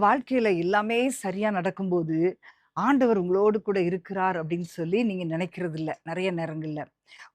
வாழ்க்கையில எல்லாமே சரியா நடக்கும்போது, ஆண்டவர் உங்களோடு கூட இருக்கிறார் அப்படின்னு சொல்லி நீங்க நினைக்கிறதில்ல, நெறைய நேரங்கள்ல.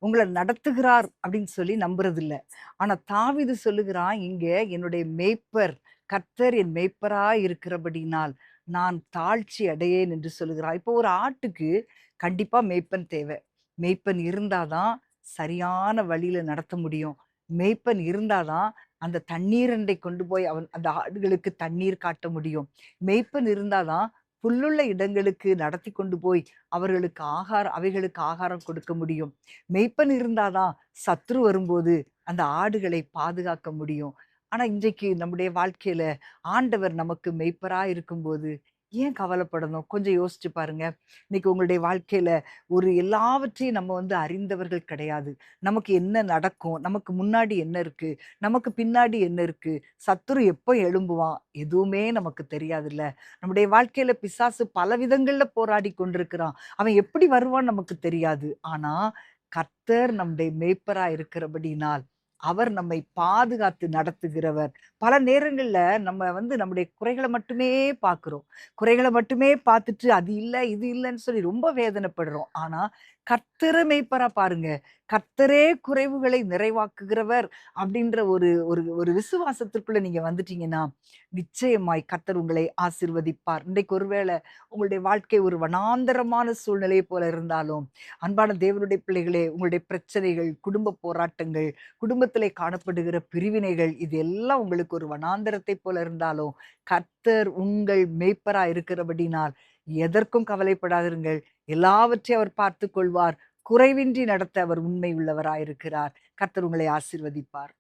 உங்கள நடத்துகிறார் அப்படின்னு சொல்லி நம்புறதில்ல. ஆனா தாவீது சொல்லுகிறான், இங்க என்னுடைய மேய்ப்பர், கர்த்தர் என் மேய்ப்பராய் இருக்கிறபடியினால், நான் தாழ்ச்சி அடையேன் என்று சொல்லுகிறார். இப்போ ஒரு ஆட்டுக்கு கண்டிப்பா மேய்ப்பன் தேவை. மேய்ப்பன் இருந்தா தான் சரியான வழியில நடத்த முடியும். மேய்ப்பன் இருந்தா தான் அந்த தண்ணீரண்டை கொண்டு போய் அவன் அந்த ஆடுகளுக்கு தண்ணீர் காட்ட முடியும். மேய்ப்பன் இருந்தா தான் புல்லுள்ள இடங்களுக்கு நடத்தி கொண்டு போய் அவர்களுக்கு அவைகளுக்கு ஆகாரம் கொடுக்க முடியும். மேய்ப்பன் இருந்தா தான் சத்துரு வரும்போது அந்த ஆடுகளை பாதுகாக்க முடியும். ஆனா இன்றைக்கு நம்முடைய வாழ்க்கையில ஆண்டவர் நமக்கு மேய்ப்பரா இருக்கும்போது ஏன் கவலைப்படணும்? கொஞ்சம் யோசிச்சு பாருங்க. இன்னைக்கு உங்களுடைய வாழ்க்கையில ஒரு எல்லாவற்றையும் நம்ம அறிந்தவர்கள் கிடையாது. நமக்கு என்ன நடக்கும்? நமக்கு முன்னாடி என்ன இருக்கு? நமக்கு பின்னாடி என்ன இருக்கு? சத்துரு எப்ப எழும்புவான்? எதுவுமே நமக்கு தெரியாதுல்ல. நம்முடைய வாழ்க்கையில பிசாசு பல விதங்கள்ல போராடி கொண்டிருக்கிறான். அவன் எப்படி வருவான்னு நமக்கு தெரியாது. ஆனா, கர்த்தர் நம்முடைய மேய்ப்பரா இருக்கிறபடியினால், அவர் நம்மை பாதுகாத்து நடத்துகிறவர். பல நேரங்கள்ல நம்ம நம்முடைய குறைகள மட்டுமே பார்க்கிறோம். குறைகள மட்டுமே பார்த்துட்டு, அது இல்ல, இது இல்லன்னு சொல்லி ரொம்ப வேதனைப்படுறோம். ஆனா, கர்த்தர மேய்ப்பரா பாருங்க. கர்த்தரே குறைவுகளை நிறைவாக்குகிறவர் அப்படின்ற ஒரு ஒரு ஒரு விசுவாசத்திற்குள்ள நீங்க வந்துட்டீங்கன்னா, நிச்சயமாய் கர்த்தர் உங்களை ஆசீர்வதிப்பார். இன்றைக்கு ஒருவேளை உங்களுடைய வாழ்க்கை ஒரு வனாந்தரமான சூழ்நிலையை போல இருந்தாலும், அன்பான தேவனுடைய பிள்ளைகளே, உங்களுடைய பிரச்சனைகள், குடும்ப போராட்டங்கள், குடும்பத்திலே காணப்படுகிற பிரிவினைகள், இது எல்லாம் உங்களுக்கு ஒரு வனாந்தரத்தைப் போல இருந்தாலும், கர்த்தர் உங்கள் மேய்ப்பரா இருக்கிறபடினால், எதற்கும் கவலைப்படாதிருங்கள். எல்லாவற்றையும் அவர் பார்த்துக் கொள்வார். குறைவின்றி நடத்த அவர் உண்மை உள்ளவராயிருக்கிறார். கர்த்தர் உங்களை ஆசீர்வதிப்பார்.